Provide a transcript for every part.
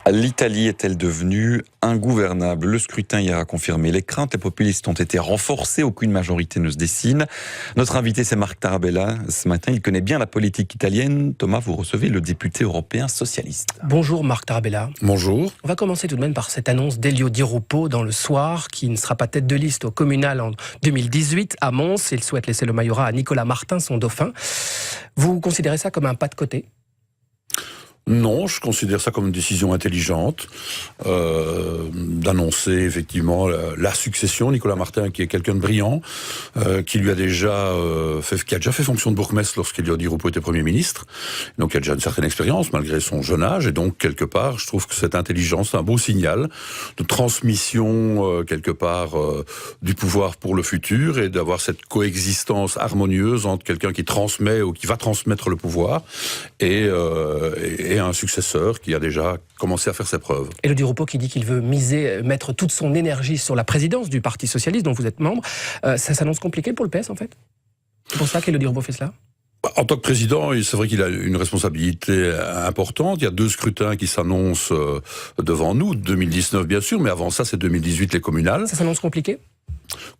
L'Italie est-elle devenue ingouvernable? Le scrutin hier a confirmé. Les craintes des populistes ont été renforcées. Aucune majorité ne se dessine. Notre invité, c'est Marc Tarabella. Ce matin, il connaît bien la politique italienne. Thomas, vous recevez le député européen socialiste. Bonjour Marc Tarabella. Bonjour. On va commencer tout de même par cette annonce d'Elio Di Rupo dans le Soir, qui ne sera pas tête de liste au communal en 2018 à Mons. Il souhaite laisser le majorat à Nicolas Martin, son dauphin. Vous considérez ça comme un pas de côté ? Non, je considère ça comme une décision intelligente d'annoncer effectivement la succession. Nicolas Martin, qui est quelqu'un de brillant, qui lui a déjà qui a déjà fait fonction de bourgmestre lorsqu'Elio Di Rupo était Premier ministre, donc il a déjà une certaine expérience malgré son jeune âge, et donc quelque part, je trouve que cette intelligence, c'est un beau signal de transmission quelque part du pouvoir pour le futur, et d'avoir cette coexistence harmonieuse entre quelqu'un qui transmet ou qui va transmettre le pouvoir et un successeur qui a déjà commencé à faire ses preuves. Elio Di Rupo qui dit qu'il veut mettre toute son énergie sur la présidence du Parti Socialiste dont vous êtes membre. Ça s'annonce compliqué pour le PS en fait ? C'est pour ça qu'Elio Di Rupo fait cela ? En tant que président, c'est vrai qu'il a une responsabilité importante. Il y a 2 scrutins qui s'annoncent devant nous, 2019 bien sûr, mais avant ça c'est 2018 les communales. Ça s'annonce compliqué ?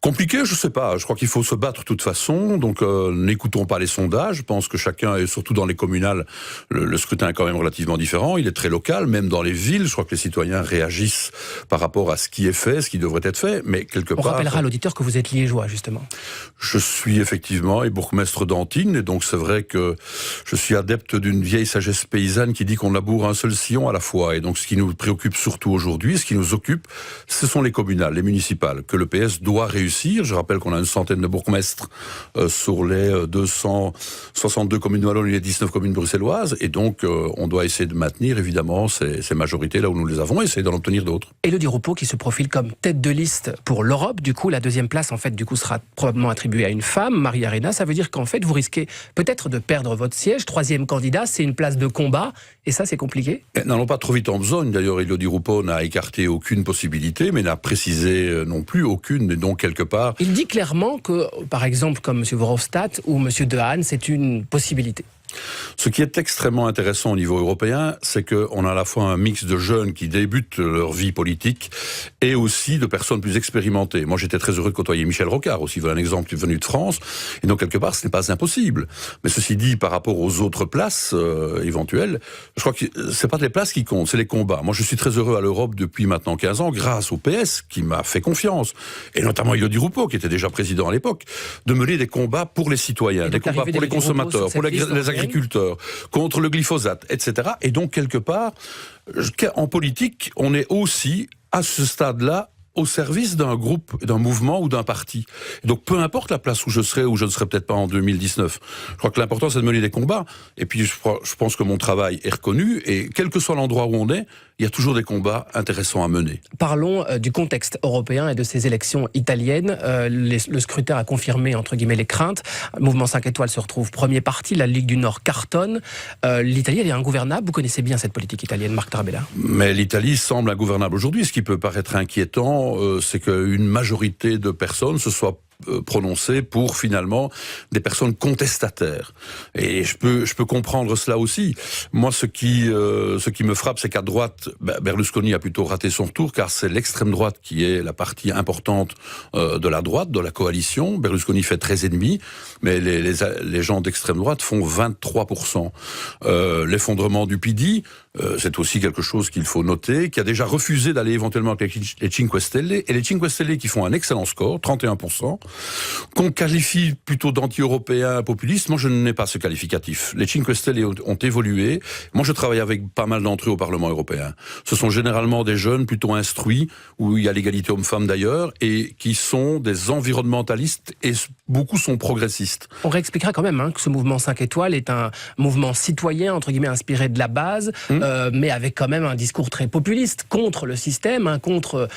Compliqué, je sais pas. Je crois qu'il faut se battre de toute façon. Donc, n'écoutons pas les sondages. Je pense que chacun, et surtout dans les communales, le scrutin est quand même relativement différent. Il est très local, même dans les villes. Je crois que les citoyens réagissent par rapport à ce qui est fait, ce qui devrait être fait. Mais quelque part. On rappellera à l'auditeur que vous êtes liégeois, justement. Je suis effectivement bourgmestre d'Antibes, et donc c'est vrai que je suis adepte d'une vieille sagesse paysanne qui dit qu'on laboure un seul sillon à la fois. Et donc, ce qui nous préoccupe surtout aujourd'hui, ce qui nous occupe, ce sont les communales, les municipales, que le PS doit réussir. Je rappelle qu'on a une centaine de bourgmestres sur les 262 communes wallonnes et les 19 communes bruxelloises, et donc on doit essayer de maintenir évidemment ces majorités là où nous les avons, et essayer d'en obtenir d'autres. Elio Di Rupo qui se profile comme tête de liste pour l'Europe, du coup la deuxième place en fait du coup sera probablement attribuée à une femme, Maria Arena. Ça veut dire qu'en fait vous risquez peut-être de perdre votre siège. Troisième candidat, c'est une place de combat, et ça c'est compliqué. N'allons pas trop vite en besogne. D'ailleurs, Elio Di Rupo n'a écarté aucune possibilité, mais n'a précisé non plus aucune, et donc quelque part. Il dit clairement que, par exemple, comme M. Verhofstadt ou M. De Haan, c'est une possibilité. Ce qui est extrêmement intéressant au niveau européen, c'est qu'on a à la fois un mix de jeunes qui débutent leur vie politique et aussi de personnes plus expérimentées. Moi, j'étais très heureux de côtoyer Michel Rocard aussi, voilà un exemple venu de France. Et donc, quelque part, ce n'est pas impossible. Mais ceci dit, par rapport aux autres places éventuelles, je crois que c'est pas les places qui comptent, c'est les combats. Moi, je suis très heureux à l'Europe depuis maintenant 15 ans, grâce au PS qui m'a fait confiance, et notamment Elio Di Rupo, qui était déjà président à l'époque, de mener des combats pour les citoyens, des combats pour les consommateurs, pour les agriculteurs, contre le glyphosate, etc. Et donc, quelque part, en politique, on est aussi, à ce stade-là, au service d'un groupe, d'un mouvement ou d'un parti. Et donc, peu importe la place où je serai, ou je ne serai peut-être pas en 2019. Je crois que l'important, c'est de mener des combats. Et puis, je pense que mon travail est reconnu, et quel que soit l'endroit où on est, il y a toujours des combats intéressants à mener. Parlons du contexte européen et de ces élections italiennes. Le scrutin a confirmé, entre guillemets, les craintes. Le mouvement 5 étoiles se retrouve premier parti, la Ligue du Nord cartonne. L'Italie, elle est ingouvernable. Vous connaissez bien cette politique italienne, Marc Tarabella. Mais l'Italie semble ingouvernable aujourd'hui. Ce qui peut paraître inquiétant, c'est qu'une majorité de personnes se soient prononcé pour finalement des personnes contestataires. Et je peux comprendre cela aussi. Moi, ce qui me frappe, c'est qu'à droite, Berlusconi a plutôt raté son tour, car c'est l'extrême droite qui est la partie importante de la droite, de la coalition. Berlusconi fait 13,5, mais les gens d'extrême droite font 23%. L'effondrement du PD, c'est aussi quelque chose qu'il faut noter, qui a déjà refusé d'aller éventuellement avec les Cinque Stelle, et les Cinque Stelle qui font un excellent score, 31%, qu'on qualifie plutôt d'anti-européens populistes. Moi, je n'ai pas ce qualificatif. Les Cinque Stelle ont évolué. Moi, je travaille avec pas mal d'entre eux au Parlement européen. Ce sont généralement des jeunes plutôt instruits, où il y a l'égalité homme-femme d'ailleurs, et qui sont des environnementalistes, et beaucoup sont progressistes. On réexpliquera quand même que ce mouvement 5 étoiles est un mouvement citoyen, entre guillemets, inspiré de la base, mais avec quand même un discours très populiste, contre le système, contre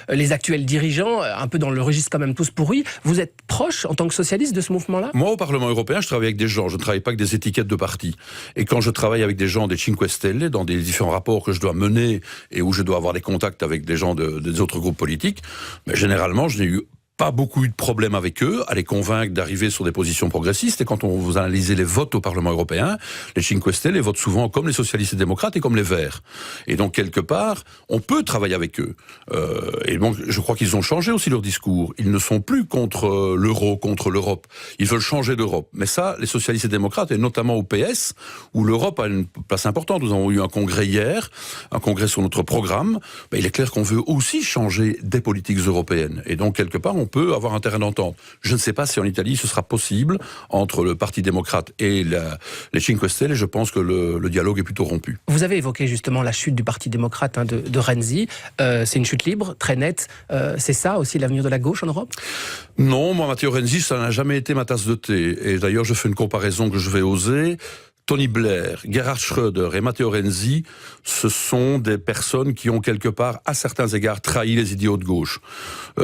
les actuels dirigeants, un peu dans le registre quand même tous pourris. Vous êtes proche, en tant que socialiste, de ce mouvement-là ? Moi, au Parlement européen, je travaille avec des gens. Je ne travaille pas avec des étiquettes de partis. Et quand je travaille avec des gens des Cinque Stelle, dans des différents rapports que je dois mener et où je dois avoir des contacts avec des gens des autres groupes politiques, mais généralement, je n'ai eu pas beaucoup eu de problème avec eux, à les convaincre d'arriver sur des positions progressistes. Et quand on vous analysez les votes au Parlement européen, les Cinque Stelle les votent souvent comme les socialistes et démocrates et comme les Verts. Et donc, quelque part, on peut travailler avec eux. Et donc, je crois qu'ils ont changé aussi leur discours. Ils ne sont plus contre l'euro, contre l'Europe. Ils veulent changer d'Europe. Mais ça, les socialistes et démocrates, et notamment au PS, où l'Europe a une place importante. Nous avons eu un congrès hier, un congrès sur notre programme. Il est clair qu'on veut aussi changer des politiques européennes. Et donc, quelque part, on peut avoir un terrain d'entente. Je ne sais pas si en Italie ce sera possible entre le Parti démocrate et les Cinque Stelle, et je pense que le dialogue est plutôt rompu. Vous avez évoqué justement la chute du Parti démocrate de Renzi. C'est une chute libre, très nette. C'est ça aussi l'avenir de la gauche en Europe ? Non, moi, Matteo Renzi, ça n'a jamais été ma tasse de thé. Et d'ailleurs, je fais une comparaison que je vais oser. Tony Blair, Gerhard Schröder et Matteo Renzi, ce sont des personnes qui ont quelque part, à certains égards, trahi les idéaux de gauche.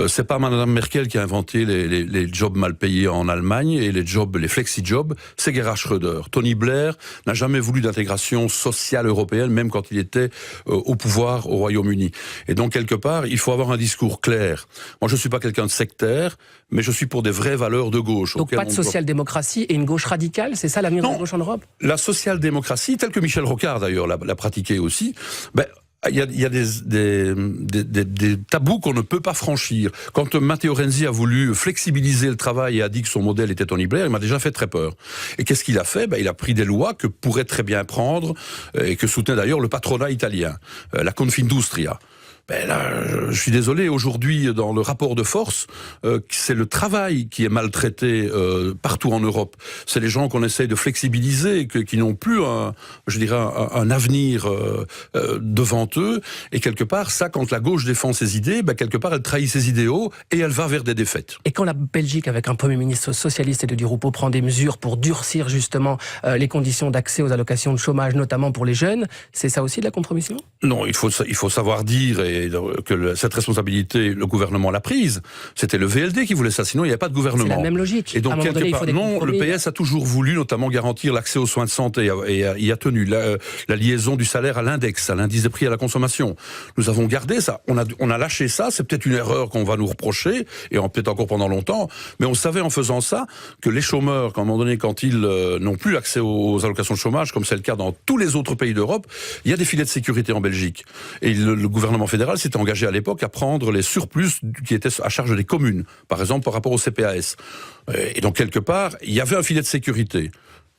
C'est pas Madame Merkel qui a inventé les jobs mal payés en Allemagne et les flexi-jobs, c'est Gerhard Schröder. Tony Blair n'a jamais voulu d'intégration sociale européenne, même quand il était au pouvoir au Royaume-Uni. Et donc, quelque part, il faut avoir un discours clair. Moi, je suis pas quelqu'un de sectaire, mais je suis pour des vraies valeurs de gauche. Donc pas de social-démocratie et une gauche radicale, c'est ça l'avenir de la gauche en Europe ? La social-démocratie, telle que Michel Rocard d'ailleurs l'a pratiquée aussi, il y a des tabous qu'on ne peut pas franchir. Quand Matteo Renzi a voulu flexibiliser le travail et a dit que son modèle était Tony Blair, il m'a déjà fait très peur. Et qu'est-ce qu'il a fait ? Il a pris des lois que pourrait très bien prendre, et que soutenait d'ailleurs le patronat italien, la Confindustria. Là, je suis désolé, aujourd'hui, dans le rapport de force, c'est le travail qui est maltraité partout en Europe. C'est les gens qu'on essaye de flexibiliser, qui n'ont plus un avenir devant eux. Et quelque part, ça, quand la gauche défend ses idées, quelque part, elle trahit ses idéaux et elle va vers des défaites. Et quand la Belgique, avec un Premier ministre socialiste et de Di Rupo, prend des mesures pour durcir justement les conditions d'accès aux allocations de chômage, notamment pour les jeunes, c'est ça aussi de la compromission ? Non, il faut savoir dire que cette responsabilité, le gouvernement l'a prise. C'était le VLD qui voulait ça, sinon il n'y avait pas de gouvernement. C'est la même logique. Et donc, quelque part, non, le PS a toujours voulu notamment garantir l'accès aux soins de santé et y a tenu la liaison du salaire à l'index, à l'indice des prix à la consommation. Nous avons gardé ça. On a lâché ça. C'est peut-être une erreur qu'on va nous reprocher, et peut-être encore pendant longtemps, mais on savait en faisant ça que les chômeurs, à un moment donné, quand ils n'ont plus accès aux allocations de chômage, comme c'est le cas dans tous les autres pays d'Europe, il y a des filets de sécurité en Belgique. Et le gouvernement fédéral s'était engagé à l'époque à prendre les surplus qui étaient à charge des communes, par exemple par rapport au CPAS. Et donc, quelque part, il y avait un filet de sécurité.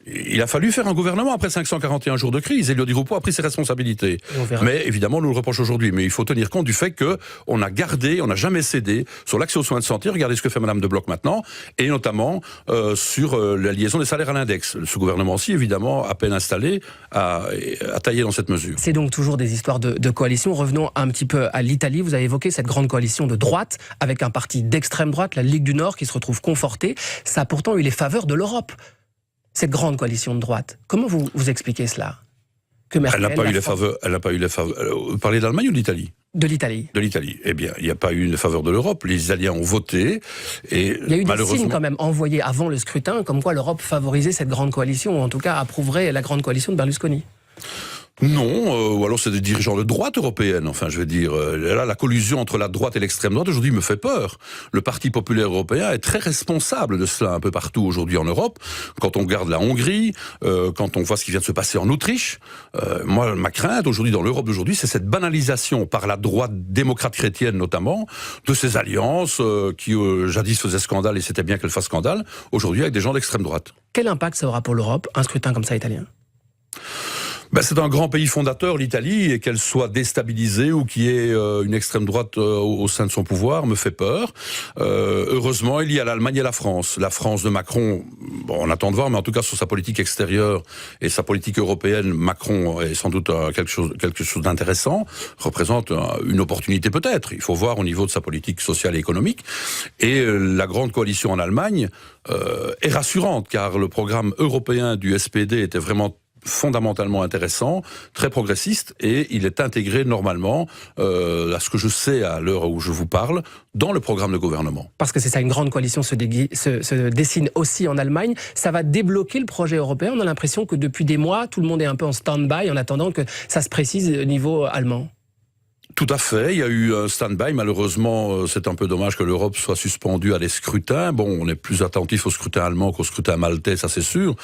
Il a fallu faire un gouvernement après 541 jours de crise, et Di Rupo a pris ses responsabilités. Mais évidemment, on nous le reproche aujourd'hui. Mais il faut tenir compte du fait qu'on a gardé, on n'a jamais cédé sur l'accès aux soins de santé. Regardez ce que fait Madame de Bloch maintenant, et notamment sur la liaison des salaires à l'index. Ce gouvernement-ci, évidemment, à peine installé, a taillé dans cette mesure. C'est donc toujours des histoires de coalition. Revenons un petit peu à l'Italie. Vous avez évoqué cette grande coalition de droite, avec un parti d'extrême droite, la Ligue du Nord, qui se retrouve confortée. Ça a pourtant eu les faveurs de l'Europe, cette grande coalition de droite. Comment vous expliquez cela ? Que Merkel, elle n'a pas eu les faveurs. Vous parlez d'Allemagne ou d'Italie ? De l'Italie. De l'Italie. Eh bien, il n'y a pas eu les faveurs de l'Europe. Les Italiens ont voté. Et il y a eu des signes quand même envoyés avant le scrutin, comme quoi l'Europe favorisait cette grande coalition, ou en tout cas approuverait la grande coalition de Berlusconi. Non, ou alors c'est des dirigeants de droite européenne. Enfin, je veux dire, là, la collusion entre la droite et l'extrême droite aujourd'hui me fait peur. Le Parti populaire européen est très responsable de cela un peu partout aujourd'hui en Europe. Quand on regarde la Hongrie, quand on voit ce qui vient de se passer en Autriche, moi, ma crainte aujourd'hui dans l'Europe d'aujourd'hui, c'est cette banalisation par la droite démocrate chrétienne notamment de ces alliances qui jadis faisaient scandale, et c'était bien qu'elles fassent scandale, aujourd'hui avec des gens d'extrême droite. Quel impact ça aura pour l'Europe, un scrutin comme ça italien ? C'est un grand pays fondateur, l'Italie, et qu'elle soit déstabilisée ou qu'il y ait une extrême droite au sein de son pouvoir me fait peur. Heureusement, il y a l'Allemagne et la France. La France de Macron, on attend de voir, mais en tout cas sur sa politique extérieure et sa politique européenne, Macron est sans doute quelque chose d'intéressant, représente une opportunité peut-être. Il faut voir au niveau de sa politique sociale et économique. Et la grande coalition en Allemagne est rassurante, car le programme européen du SPD était vraiment fondamentalement intéressant, très progressiste, et il est intégré normalement, à ce que je sais à l'heure où je vous parle, dans le programme de gouvernement. Parce que c'est ça, une grande coalition se dessine aussi en Allemagne. Ça va débloquer le projet européen. On a l'impression que depuis des mois, tout le monde est un peu en stand-by en attendant que ça se précise au niveau allemand. Tout à fait. Il y a eu un stand-by. Malheureusement, c'est un peu dommage que l'Europe soit suspendue à des scrutins. Bon, on est plus attentif au scrutin allemand qu'au scrutin maltais, ça c'est sûr,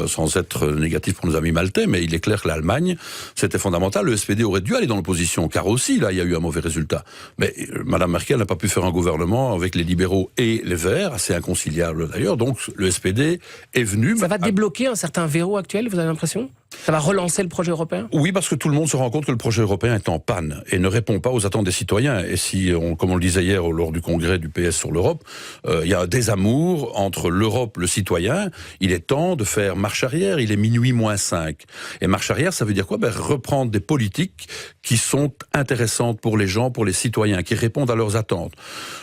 sans être négatif pour nos amis maltais, mais il est clair que l'Allemagne, c'était fondamental. Le SPD aurait dû aller dans l'opposition, car aussi, là, il y a eu un mauvais résultat. Mais Madame Merkel n'a pas pu faire un gouvernement avec les libéraux et les Verts, assez inconciliable d'ailleurs. Donc, le SPD est venu... Ça va débloquer un certain verrou actuel, vous avez l'impression ? Ça va relancer le projet européen ? Oui, parce que tout le monde se rend compte que le projet européen est en panne et ne répond pas aux attentes des citoyens. Et si, comme on le disait hier lors du congrès du PS sur l'Europe, il y a un désamour entre l'Europe, le citoyen. Il est temps de faire marche arrière. Il est minuit moins 5. Et marche arrière, ça veut dire quoi ? Reprendre des politiques qui sont intéressantes pour les gens, pour les citoyens, qui répondent à leurs attentes.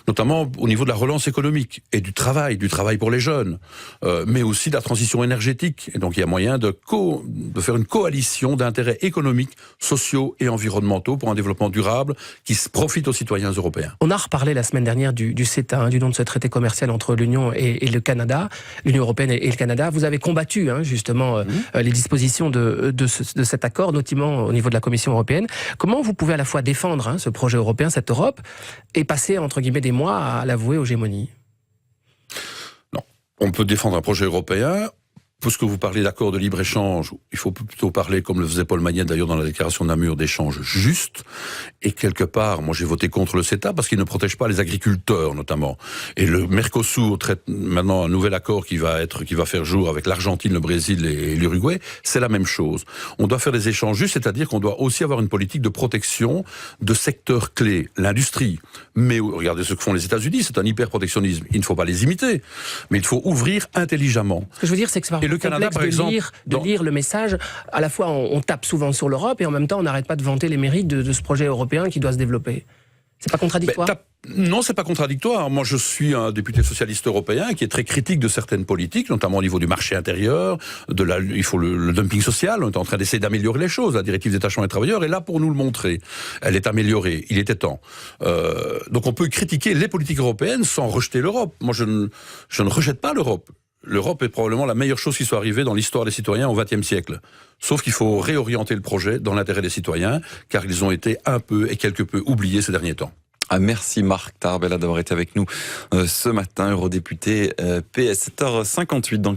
Notamment au niveau de la relance économique et du travail pour les jeunes, mais aussi de la transition énergétique. Et donc il y a moyen de faire une coalition d'intérêts économiques, sociaux et environnementaux pour un développement durable qui profite aux citoyens européens. On a reparlé la semaine dernière du CETA, du nom de ce traité commercial entre l'Union et le Canada, l'Union européenne et le Canada. Vous avez combattu justement les dispositions de cet accord, notamment au niveau de la Commission européenne. Comment vous pouvez à la fois défendre ce projet européen, cette Europe, et passer entre guillemets des mois à l'avouer aux gémonies ? Non, on peut défendre un projet européen. Puisque vous parlez d'accord de libre-échange, il faut plutôt parler, comme le faisait Paul Magnette d'ailleurs dans la déclaration de Namur, d'échange juste. Et quelque part, moi j'ai voté contre le CETA parce qu'il ne protège pas les agriculteurs notamment. Et le Mercosur traite maintenant un nouvel accord qui va faire jour avec l'Argentine, le Brésil et l'Uruguay. C'est la même chose. On doit faire des échanges justes, c'est-à-dire qu'on doit aussi avoir une politique de protection de secteurs clés, l'industrie. Mais regardez ce que font les États-Unis, c'est un hyper-protectionnisme. Il ne faut pas les imiter, mais il faut ouvrir intelligemment. Ce que je veux dire, c'est que c'est le Canada, par exemple, de lire le message. À la fois, on tape souvent sur l'Europe et en même temps, on n'arrête pas de vanter les mérites de ce projet européen qui doit se développer. C'est pas contradictoire ? Non, c'est pas contradictoire. Moi, je suis un député socialiste européen qui est très critique de certaines politiques, notamment au niveau du marché intérieur, il faut le dumping social. On est en train d'essayer d'améliorer les choses. La directive détachement des travailleurs est là pour nous le montrer. Elle est améliorée. Il était temps. Donc, on peut critiquer les politiques européennes sans rejeter l'Europe. Moi, je ne rejette pas l'Europe. L'Europe est probablement la meilleure chose qui soit arrivée dans l'histoire des citoyens au XXe siècle. Sauf qu'il faut réorienter le projet dans l'intérêt des citoyens, car ils ont été un peu et quelque peu oubliés ces derniers temps. Merci Marc Tarabella d'avoir été avec nous ce matin, eurodéputé PS. 7h58 dans